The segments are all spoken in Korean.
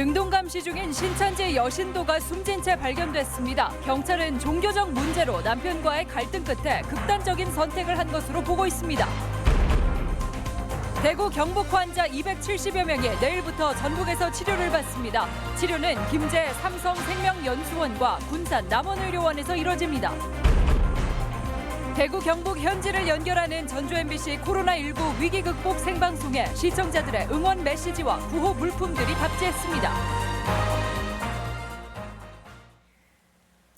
능동 감시 중인 신천지 여신도가 숨진 채 발견됐습니다. 경찰은 종교적 문제로 남편과의 갈등 끝에 극단적인 선택을 한 것으로 보고 있습니다. 대구 경북 환자 270여 명이 내일부터 전북에서 치료를 받습니다. 치료는 김제 삼성생명연수원과 군산 남원의료원에서 이뤄집니다. 대구 경북 현지를 연결하는 전주 MBC 코로나19 위기 극복 생방송에 시청자들의 응원 메시지와 구호 물품들이 답지했습니다.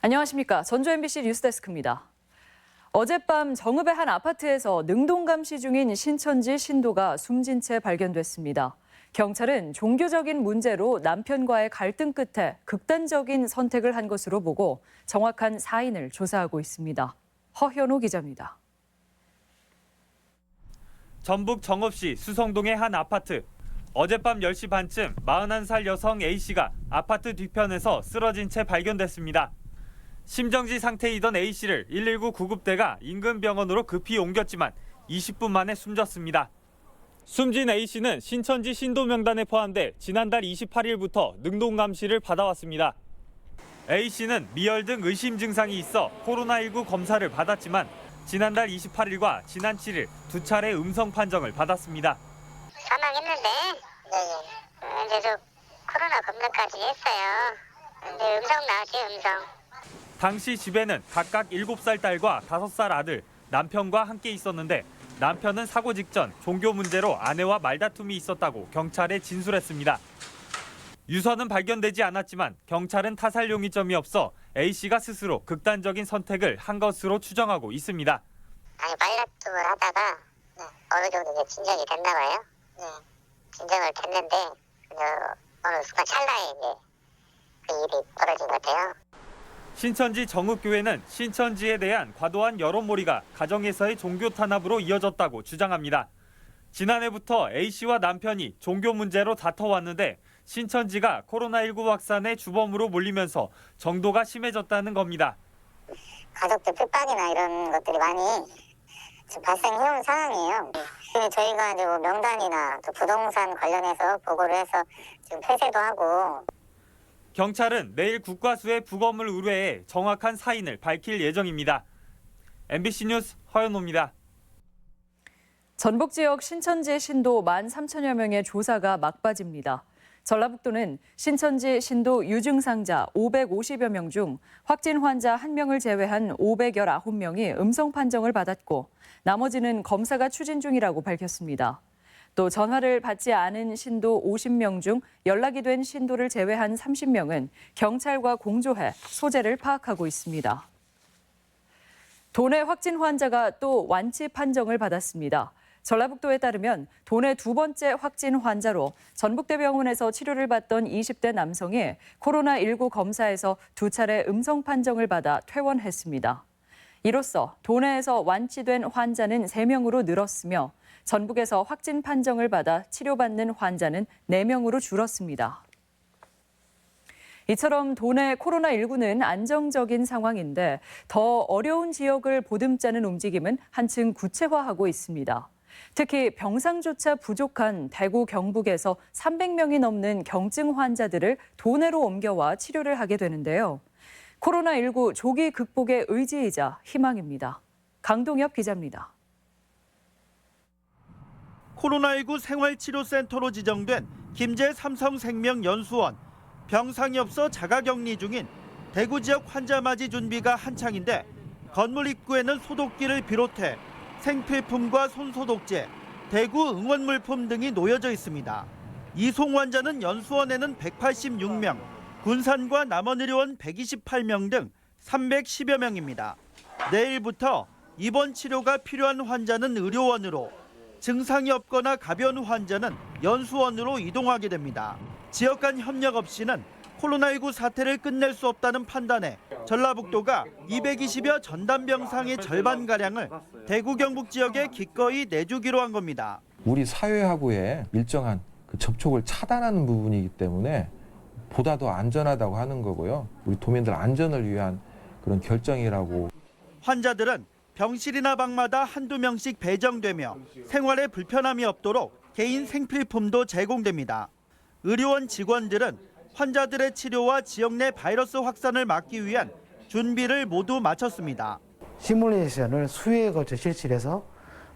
안녕하십니까. 전주 MBC 뉴스데스크입니다. 어젯밤 정읍의 한 아파트에서 능동 감시 중인 신천지 신도가 숨진 채 발견됐습니다. 경찰은 종교적인 문제로 남편과의 갈등 끝에 극단적인 선택을 한 것으로 보고 정확한 사인을 조사하고 있습니다. 허현호 기자입니다. 전북 정읍시 수성동의 한 아파트. 어젯밤 10시 반쯤 41살 여성 A씨가 아파트 뒤편에서 쓰러진 채 발견됐습니다. 심정지 상태이던 A씨를 119 구급대가 인근 병원으로 급히 옮겼지만 20분 만에 숨졌습니다. 숨진 A씨는 신천지 신도 명단에 포함돼 지난달 28일부터 능동 감시를 받아왔습니다. A씨는 미열 등 의심 증상이 있어 코로나19 검사를 받았지만 지난달 28일과 지난 7일 두 차례 음성 판정을 받았습니다. 사망했는데 계속 코로나 검사까지 했어요. 근데 음성 나왔지, 음성. 당시 집에는 각각 7살 딸과 5살 아들, 남편과 함께 있었는데 남편은 사고 직전 종교 문제로 아내와 말다툼이 있었다고 경찰에 진술했습니다. 유서는 발견되지 않았지만 경찰은 타살 용의점이 없어 A씨가 스스로 극단적인 선택을 한 것으로 추정하고 있습니다. 아니, 말다툼을 하다가 어느 정도 이제 진정이 됐나 봐요. 진정을 됐는데 어느 순간 찰나에 이제 그 일이 벌어진 것 같아요. 신천지 정읍교회는 신천지에 대한 과도한 여론몰이가 가정에서의 종교 탄압으로 이어졌다고 주장합니다. 지난해부터 A씨와 남편이 종교 문제로 다퉈왔는데 신천지가 코로나19 확산의 주범으로 몰리면서 정도가 심해졌다는 겁니다. 가족들 핍박이나 이런 것들이 많이 지금 발생해온 상황이에요. 저희가 이제 뭐 명단이나 또 부동산 관련해서 보고를 해서 지금 폐쇄도 하고. 경찰은 내일 국과수에 부검을 의뢰해 정확한 사인을 밝힐 예정입니다. MBC 뉴스 허연호입니다. 전북 지역 신천지 신도 13,000여 명의 조사가 막바지입니다. 전라북도는 신천지 신도 유증상자 550여 명 중 확진 환자 1명을 제외한 519명이 음성 판정을 받았고 나머지는 검사가 추진 중이라고 밝혔습니다. 또 전화를 받지 않은 신도 50명 중 연락이 된 신도를 제외한 30명은 경찰과 공조해 소재를 파악하고 있습니다. 도내 확진 환자가 또 완치 판정을 받았습니다. 전라북도에 따르면 도내 두 번째 확진 환자로 전북대병원에서 치료를 받던 20대 남성이 코로나19 검사에서 두 차례 음성 판정을 받아 퇴원했습니다. 이로써 도내에서 완치된 환자는 3명으로 늘었으며 전북에서 확진 판정을 받아 치료받는 환자는 4명으로 줄었습니다. 이처럼 도내 코로나19는 안정적인 상황인데 더 어려운 지역을 보듬자는 움직임은 한층 구체화하고 있습니다. 특히 병상조차 부족한 대구 경북에서 300명이 넘는 경증 환자들을 도내로 옮겨와 치료를 하게 되는데요. 코로나19 조기 극복의 의지이자 희망입니다. 강동엽 기자입니다. 코로나19 생활치료센터로 지정된 김제 삼성생명연수원. 병상이 없어 자가격리 중인 대구 지역 환자 맞이 준비가 한창인데 건물 입구에는 소독기를 비롯해 생필품과 손소독제, 대구 응원물품 등이 놓여져 있습니다. 이송 환자는 연수원에는 186명, 군산과 남원의료원 128명 등 310여 명입니다. 내일부터 입원 치료가 필요한 환자는 의료원으로, 증상이 없거나 가벼운 환자는 연수원으로 이동하게 됩니다. 지역 간 협력 없이는 코로나19 사태를 끝낼 수 없다는 판단에 전라북도가 220여 전담병상의 절반가량을 대구 경북 지역에 기꺼이 내주기로 한 겁니다. 우리 사회하고의 일정한 그 접촉을 차단하는 부분이기 때문에 보다 더 안전하다고 하는 거고요. 우리 도민들 안전을 위한 그런 결정이라고. 환자들은 병실이나 방마다 한두 명씩 배정되며 생활에 불편함이 없도록 개인 생필품도 제공됩니다. 의료원 직원들은 환자들의 치료와 지역 내 바이러스 확산을 막기 위한 준비를 모두 마쳤습니다. 시뮬레이션을 수회에 걸쳐 실시해서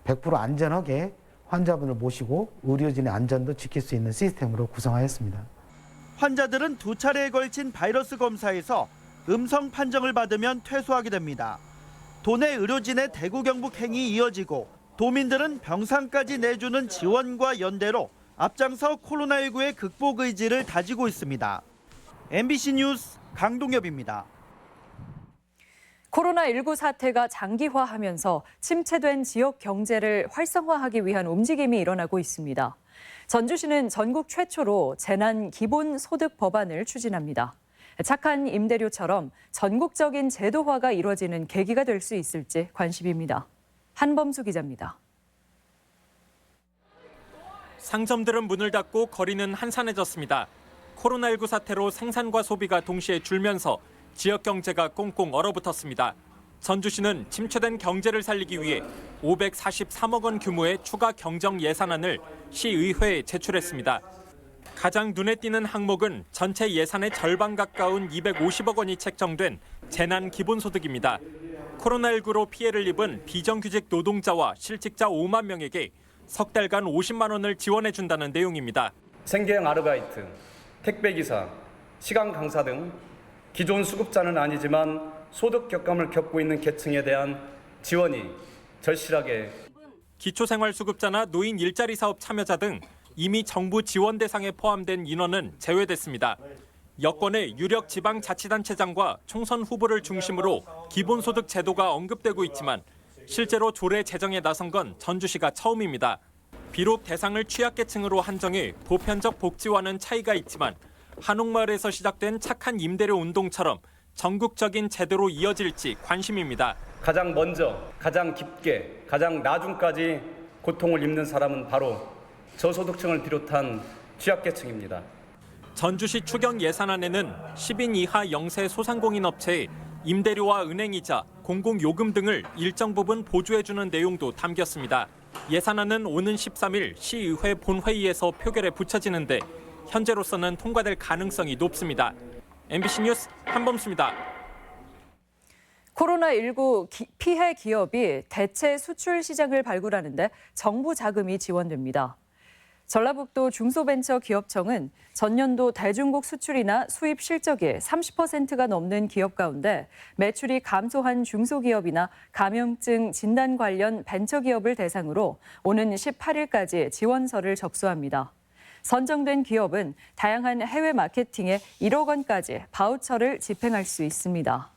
100% 안전하게 환자분을 모시고 의료진의 안전도 지킬 수 있는 시스템으로 구성하였습니다. 환자들은 2차례에 걸친 바이러스 검사에서 음성 판정을 받으면 퇴소하게 됩니다. 도내 의료진의 대구 경북 행이 이어지고 도민들은 병상까지 내주는 지원과 연대로 앞장서 코로나19의 극복 의지를 다지고 있습니다. MBC 뉴스 강동엽입니다. 코로나19 사태가 장기화하면서 침체된 지역 경제를 활성화하기 위한 움직임이 일어나고 있습니다. 전주시는 전국 최초로 재난 기본소득 법안을 추진합니다. 착한 임대료처럼 전국적인 제도화가 이루어지는 계기가 될 수 있을지 관심입니다. 한범수 기자입니다. 상점들은 문을 닫고 거리는 한산해졌습니다. 코로나19 사태로 생산과 소비가 동시에 줄면서 지역 경제가 꽁꽁 얼어붙었습니다. 전주시는 침체된 경제를 살리기 위해 543억 원 규모의 추가 경정 예산안을 시의회에 제출했습니다. 가장 눈에 띄는 항목은 전체 예산의 절반 가까운 250억 원이 책정된 재난 기본소득입니다. 코로나19로 피해를 입은 비정규직 노동자와 실직자 5만 명에게 석 달간 50만 원을 지원해준다는 내용입니다. 생계형 아르바이트, 택배기사, 시간 강사 등 기존 수급자는 아니지만 소득 격감을 겪고 있는 계층에 대한 지원이 절실하게 기초생활수급자나 노인 일자리 사업 참여자 등 이미 정부 지원 대상에 포함된 인원은 제외됐습니다. 여권의 유력 지방자치단체장과 총선 후보를 중심으로 기본소득 제도가 언급되고 있지만 실제로 조례 제정에 나선 건 전주시가 처음입니다. 비록 대상을 취약계층으로 한정해 보편적 복지와는 차이가 있지만 한옥마을에서 시작된 착한 임대료 운동처럼 전국적인 제도로 이어질지 관심입니다. 가장 먼저, 가장 깊게, 가장 나중까지 고통을 입는 사람은 바로 저소득층을 비롯한 취약계층입니다. 전주시 추경 예산안에는 10인 이하 영세 소상공인 업체에 임대료와 은행이자 공공요금 등을 일정 부분 보조해주는 내용도 담겼습니다. 예산안은 오는 13일 시의회 본회의에서 표결에 붙여지는데 현재로서는 통과될 가능성이 높습니다. MBC 뉴스 한범수입니다. 코로나19 피해 기업이 대체 수출 시장을 발굴하는데 정부 자금이 지원됩니다. 전라북도 중소벤처기업청은 전년도 대중국 수출이나 수입 실적이 30%가 넘는 기업 가운데 매출이 감소한 중소기업이나 감염증 진단 관련 벤처기업을 대상으로 오는 18일까지 지원서를 접수합니다. 선정된 기업은 다양한 해외 마케팅에 1억 원까지 바우처를 집행할 수 있습니다.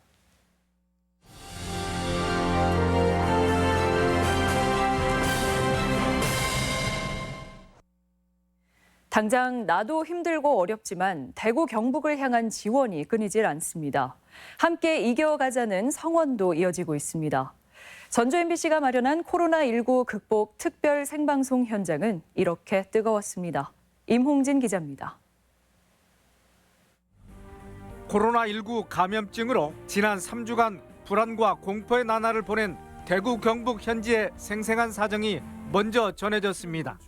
당장 나도 힘들고 어렵지만 대구 경북을 향한 지원이 끊이질 않습니다. 함께 이겨가자는 성원도 이어지고 있습니다. 전주 MBC가 마련한 코로나19 극복 특별 생방송 현장은 이렇게 뜨거웠습니다. 임홍진 기자입니다. 코로나19 감염증으로 지난 3주간 불안과 공포의 나날을 보낸 대구 경북 현지의 생생한 사정이 먼저 전해졌습니다.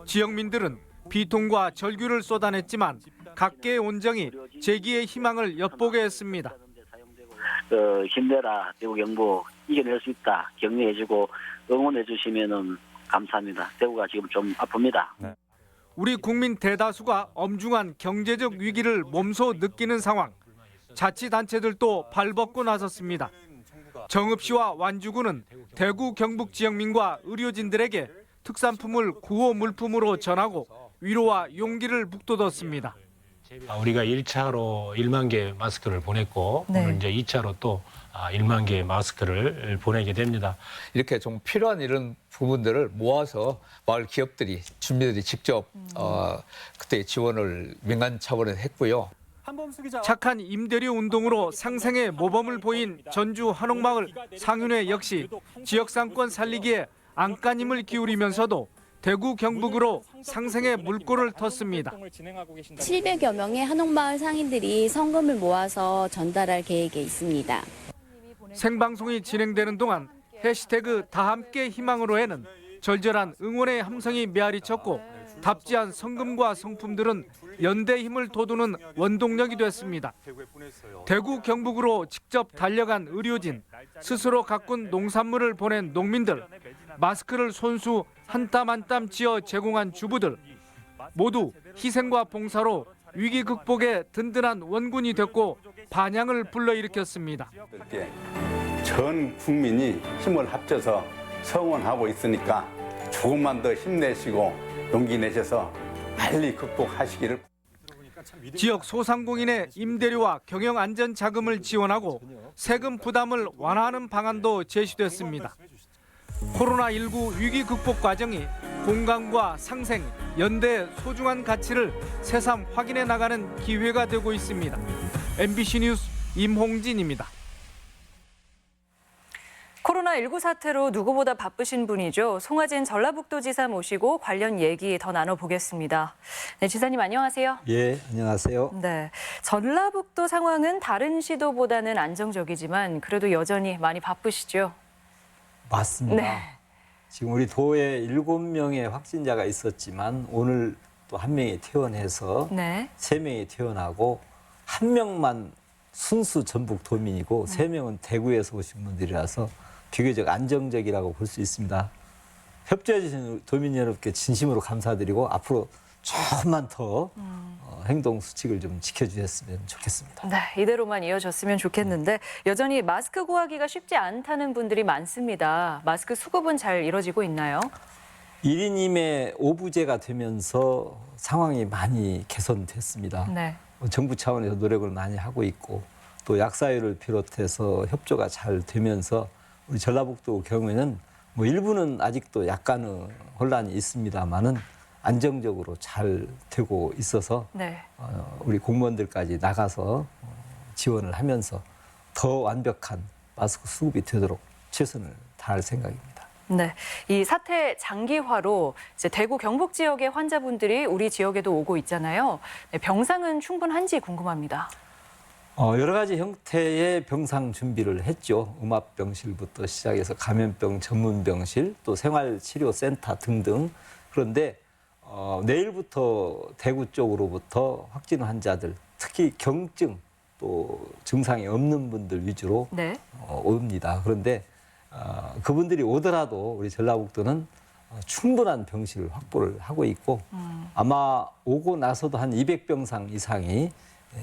지역민들은 비통과 절규를 쏟아냈지만 각계의 온정이 재기의 희망을 엿보게 했습니다. 힘내라, 대구 경북 이겨낼 수 있다. 격려해주고 응원해주시면 감사합니다. 대구가 지금 좀 아픕니다. 우리 국민 대다수가 엄중한 경제적 위기를 몸소 느끼는 상황. 자치단체들도 발벗고 나섰습니다. 정읍시와 완주군은 대구 경북 지역민과 의료진들에게 특산품을 구호 물품으로 전하고 위로와 용기를 북돋았습니다. 우리가 1차로 1만 개 마스크를 보냈고 오늘 이제 2차로 또 1만 개 마스크를 보내게 됩니다. 이렇게 좀 필요한 이런 부분들을 모아서 마을 기업들이 주민들이 직접 그때 지원을 민간 차원에서 했고요. 착한 임대료 운동으로 상생의 모범을 보인 전주 한옥마을 상윤회 역시 지역 상권 살리기에 안간힘을 기울이면서도 대구 경북으로 상생의 물꼬를 텄습니다. 700여 명의 한옥마을 상인들이 성금을 모아서 전달할 계획에 있습니다. 생방송이 진행되는 동안 해시태그 다함께 희망으로에는 절절한 응원의 함성이 메아리쳤고 답지한 성금과 성품들은 연대 힘을 돋우는 원동력이 됐습니다. 대구 경북으로 직접 달려간 의료진, 스스로 가꾼 농산물을 보낸 농민들, 마스크를 손수 한 땀 한 땀 지어 제공한 주부들, 모두 희생과 봉사로 위기 극복에 든든한 원군이 됐고 반향을 불러일으켰습니다. 전 국민이 힘을 합쳐서 성원하고 있으니까 조금만 더 힘내시고 용기 내셔서 빨리 극복하시기를. 지역 소상공인의 임대료와 경영 안전 자금을 지원하고 세금 부담을 완화하는 방안도 제시됐습니다. 코로나19 위기 극복 과정이 공감과 상생, 연대의 소중한 가치를 새삼 확인해 나가는 기회가 되고 있습니다. MBC 뉴스 임홍진입니다. 코로나19 사태로 누구보다 바쁘신 분이죠. 송하진 전라북도지사 모시고 관련 얘기 더 나눠보겠습니다. 네, 지사님 안녕하세요. 예, 안녕하세요. 네, 전라북도 상황은 다른 시도보다는 안정적이지만 그래도 여전히 많이 바쁘시죠? 맞습니다. 네. 지금 우리 도에 7명의 확진자가 있었지만 오늘 또 1명이 퇴원해서 네. 3명이 퇴원하고 1명만 순수 전북 도민이고 3명은 대구에서 오신 분들이라서 비교적 안정적이라고 볼 수 있습니다. 협조해 주신 도민 여러분께 진심으로 감사드리고 앞으로 조금만 더 행동 수칙을 좀 지켜주셨으면 좋겠습니다. 네, 이대로만 이어졌으면 좋겠는데 여전히 마스크 구하기가 쉽지 않다는 분들이 많습니다. 마스크 수급은 잘 이뤄지고 있나요? 1인 2매 오부제가 되면서 상황이 많이 개선됐습니다. 네. 정부 차원에서 노력을 많이 하고 있고 또 약사회를 비롯해서 협조가 잘 되면서 우리 전라북도 경우에는 뭐 일부는 아직도 약간의 혼란이 있습니다만은 안정적으로 잘 되고 있어서 네. 우리 공무원들까지 나가서 지원을 하면서 더 완벽한 마스크 수급이 되도록 최선을 다할 생각입니다. 네, 이 사태 장기화로 이제 대구 경북 지역의 환자분들이 우리 지역에도 오고 있잖아요. 네, 병상은 충분한지 궁금합니다. 여러 가지 형태의 병상 준비를 했죠. 음압병실부터 시작해서 감염병 전문병실, 또 생활치료센터 등등. 그런데 내일부터 대구 쪽으로부터 확진 환자들, 특히 경증 또 증상이 없는 분들 위주로 네. 옵니다. 그런데 그분들이 오더라도 우리 전라북도는 충분한 병실을 확보를 하고 있고 아마 오고 나서도 한 200병상 이상이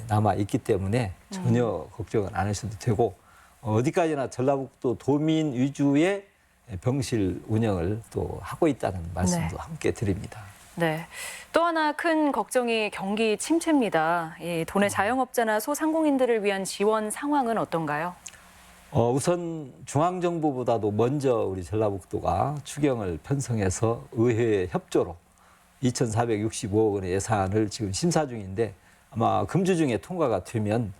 남아 있기 때문에 전혀 걱정은 안 하셔도 되고 어디까지나 전라북도 도민 위주의 병실 운영을 또 하고 있다는 말씀도 네. 함께 드립니다. 네. 또 하나 큰 걱정이 경기 침체입니다. 이 도내 자영업자나 소상공인들을 위한 지원 상황은 어떤가요? 우선 중앙정부보다도 먼저 우리 전라북도가 추경을 편성해서 의회 협조로 2,465억 원의 예산을 지금 심사 중인데 아마 금주 중에 통과가 되면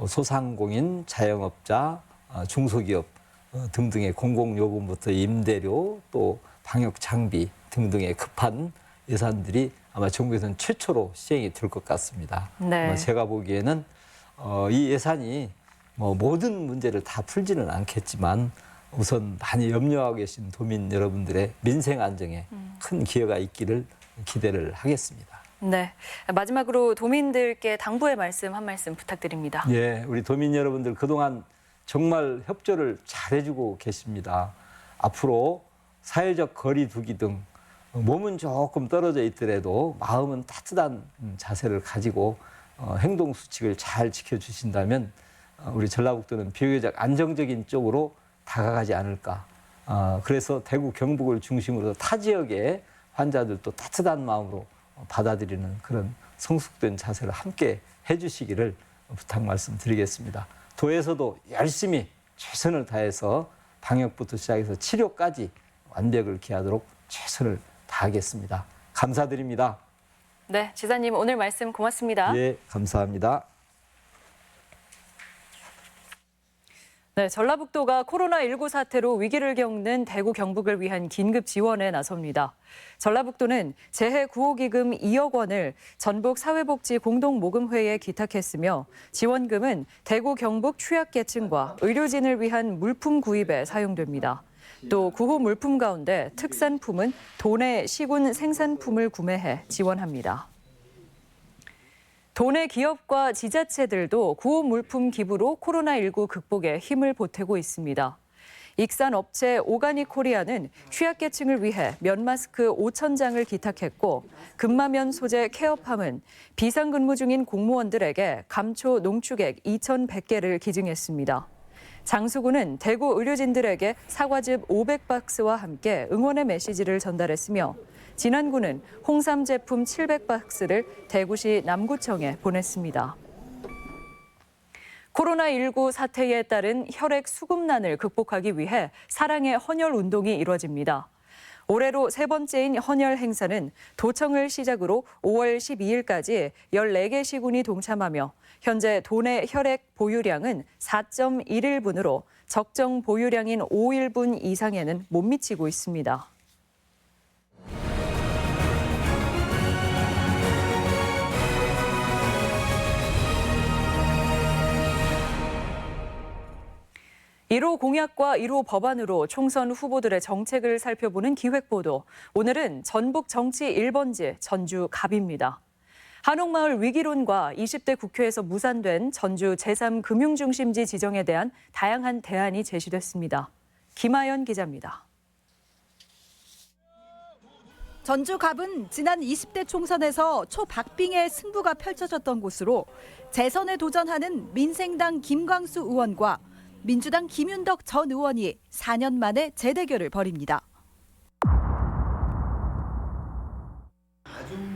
소상공인, 자영업자, 중소기업 등등의 공공요금부터 임대료 또 방역 장비 등등의 급한 예산들이 아마 정부에서는 최초로 시행이 될 것 같습니다. 네. 제가 보기에는 이 예산이 모든 문제를 다 풀지는 않겠지만 우선 많이 염려하고 계신 도민 여러분들의 민생 안정에 큰 기여가 있기를 기대를 하겠습니다. 네. 마지막으로 도민들께 당부의 말씀 한 말씀 부탁드립니다. 예, 우리 도민 여러분들 그동안 정말 협조를 잘해주고 계십니다. 앞으로 사회적 거리 두기 등 몸은 조금 떨어져 있더라도 마음은 따뜻한 자세를 가지고 행동 수칙을 잘 지켜주신다면 우리 전라북도는 비교적 안정적인 쪽으로 다가가지 않을까. 그래서 대구 경북을 중심으로 타 지역의 환자들도 따뜻한 마음으로 받아들이는 그런 성숙된 자세를 함께 해주시기를 부탁 말씀드리겠습니다. 도에서도 열심히 최선을 다해서 방역부터 시작해서 치료까지 완벽을 기하도록 최선을 다하겠습니다. 감사드립니다. 네, 지사님 오늘 말씀 고맙습니다. 예, 감사합니다. 네, 전라북도가 코로나19 사태로 위기를 겪는 대구 경북을 위한 긴급 지원에 나섭니다. 전라북도는 재해 구호기금 2억 원을 전북 사회복지 공동모금회에 기탁했으며 지원금은 대구 경북 취약계층과 의료진을 위한 물품 구입에 사용됩니다. 또 구호 물품 가운데 특산품은 도내 시군 생산품을 구매해 지원합니다. 도내 기업과 지자체들도 구호 물품 기부로 코로나19 극복에 힘을 보태고 있습니다. 익산 업체 오가닉 코리아는 취약계층을 위해 면 마스크 5,000장을 기탁했고 금마면 소재 케어팜은 비상근무 중인 공무원들에게 감초 농축액 2,100개를 기증했습니다. 장수군은 대구 의료진들에게 사과즙 500박스와 함께 응원의 메시지를 전달했으며 진안군은 홍삼 제품 700박스를 대구시 남구청에 보냈습니다. 코로나19 사태에 따른 혈액 수급난을 극복하기 위해 사랑의 헌혈 운동이 이뤄집니다. 올해로 세 번째인 헌혈 행사는 도청을 시작으로 5월 12일까지 14개 시군이 동참하며 현재 도내 혈액 보유량은 4.11분으로 적정 보유량인 5일분 이상에는 못 미치고 있습니다. (1호) 공약과 (1호) 법안으로 총선 후보들의 정책을 살펴보는 기획보도. 오늘은 전북 정치 1번지 전주 갑입니다. 한옥마을 위기론과 20대 국회에서 무산된 전주 제3금융중심지 지정에 대한 다양한 대안이 제시됐습니다. 김아연 기자입니다. 전주 갑은 지난 20대 총선에서 초박빙의 승부가 펼쳐졌던 곳으로 재선에 도전하는 민생당 김광수 의원과 민주당 김윤덕 전 의원이 4년 만에 재대결을 벌입니다.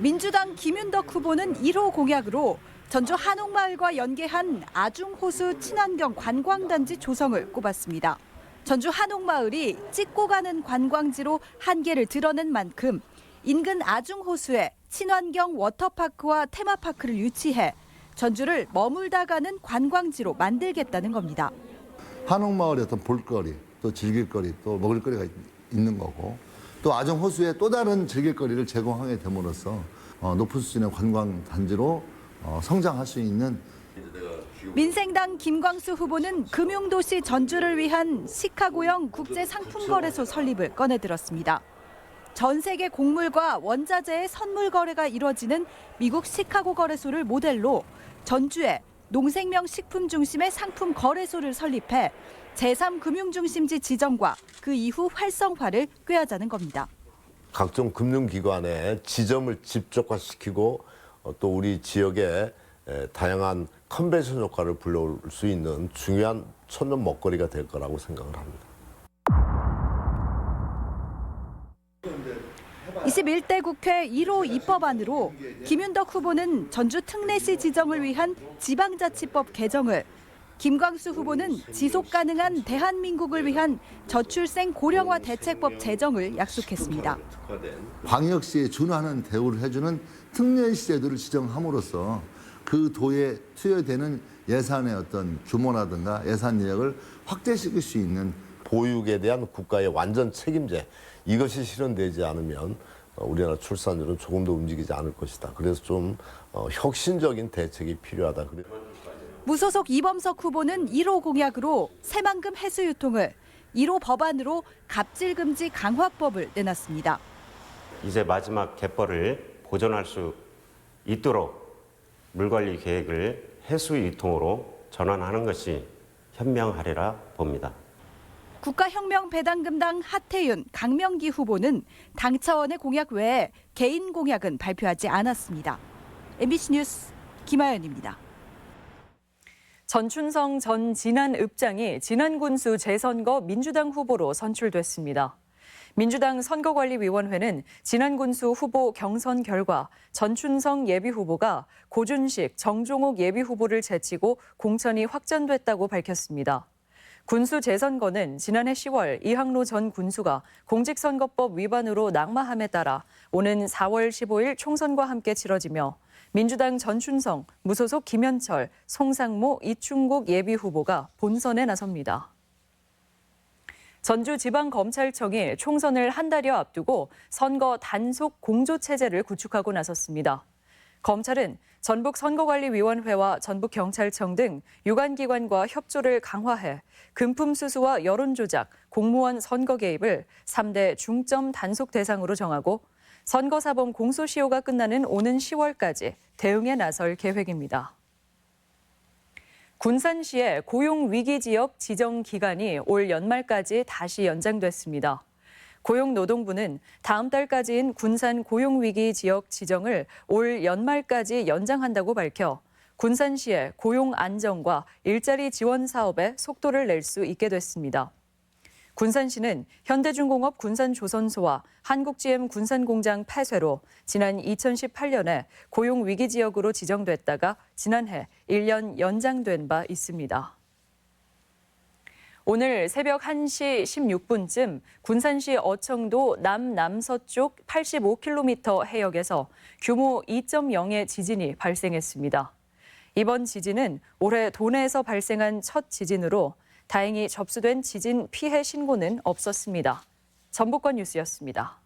민주당 김윤덕 후보는 1호 공약으로 전주 한옥마을과 연계한 아중호수 친환경 관광단지 조성을 꼽았습니다. 전주 한옥마을이 찍고 가는 관광지로 한계를 드러낸 만큼 인근 아중호수에 친환경 워터파크와 테마파크를 유치해 전주를 머물다 가는 관광지로 만들겠다는 겁니다. 한옥마을의 어떤 볼거리, 또 즐길거리, 또 먹을거리가 있는 거고 또 아중호수에 또 다른 즐길거리를 제공하게 됨으로써 높은 수준의 관광단지로 성장할 수 있는 민생당 김광수 후보는 금융도시 전주를 위한 시카고형 국제상품거래소 설립을 꺼내들었습니다. 전 세계 곡물과 원자재의 선물 거래가 이뤄지는 미국 시카고 거래소를 모델로 전주에 농생명 식품 중심의 상품 거래소를 설립해 제3금융중심지 지정과 그 이후 활성화를 꾀하자는 겁니다. 각종 금융기관의 지점을 집적화시키고 또 우리 지역에 다양한 컨벤션 효과를 불러올 수 있는 중요한 천년 먹거리가 될 거라고 생각을 합니다. 21대 국회 1호 입법안으로 김윤덕 후보는 전주 특례시 지정을 위한 지방자치법 개정을, 김광수 후보는 지속 가능한 대한민국을 위한 저출생 고령화 대책법 제정을 약속했습니다. 광역시에 준하는 대우를 해주는 특례시 제도를 지정함으로써 그 도에 투여되는 예산의 어떤 규모라든가 예산 내역을 확대시킬 수 있는 보육에 대한 국가의 완전 책임제, 이것이 실현되지 않으면 우리나라 출산율은 조금 더 움직이지 않을 것이다. 그래서 좀 혁신적인 대책이 필요하다. 무소속 이범석 후보는 1호 공약으로 새만금 해수 유통을, 1호 법안으로 갑질 금지 강화법을 내놨습니다. 이제 마지막 갯벌을 보존할 수 있도록 물관리 계획을 해수 유통으로 전환하는 것이 현명하리라 봅니다. 국가혁명배당금당 하태윤, 강명기 후보는 당 차원의 공약 외에 개인 공약은 발표하지 않았습니다. MBC 뉴스 김아연입니다. 전춘성 전 진안읍장이 진안군수 재선거 민주당 후보로 선출됐습니다. 민주당 선거관리위원회는 진안군수 후보 경선 결과 전춘성 예비후보가 고준식, 정종옥 예비후보를 제치고 공천이 확정됐다고 밝혔습니다. 군수 재선거는 지난해 10월 이항로 전 군수가 공직선거법 위반으로 낙마함에 따라 오는 4월 15일 총선과 함께 치러지며 민주당 전춘성, 무소속 김현철, 송상모, 이충국 예비후보가 본선에 나섭니다. 전주지방검찰청이 총선을 한 달여 앞두고 선거 단속 공조체제를 구축하고 나섰습니다. 검찰은 전북선거관리위원회와 전북경찰청 등 유관기관과 협조를 강화해 금품 수수와 여론조작, 공무원 선거 개입을 3대 중점 단속 대상으로 정하고 선거사범 공소시효가 끝나는 오는 10월까지 대응에 나설 계획입니다. 군산시의 고용위기지역 지정 기간이 올 연말까지 다시 연장됐습니다. 고용노동부는 다음 달까지인 군산 고용위기 지역 지정을 올 연말까지 연장한다고 밝혀 군산시의 고용 안정과 일자리 지원 사업에 속도를 낼 수 있게 됐습니다. 군산시는 현대중공업 군산조선소와 한국GM 군산공장 폐쇄로 지난 2018년에 고용위기 지역으로 지정됐다가 지난해 1년 연장된 바 있습니다. 오늘 새벽 1시 16분쯤 군산시 어청도 남남서쪽 85km 해역에서 규모 2.0의 지진이 발생했습니다. 이번 지진은 올해 도내에서 발생한 첫 지진으로 다행히 접수된 지진 피해 신고는 없었습니다. 전북권 뉴스였습니다.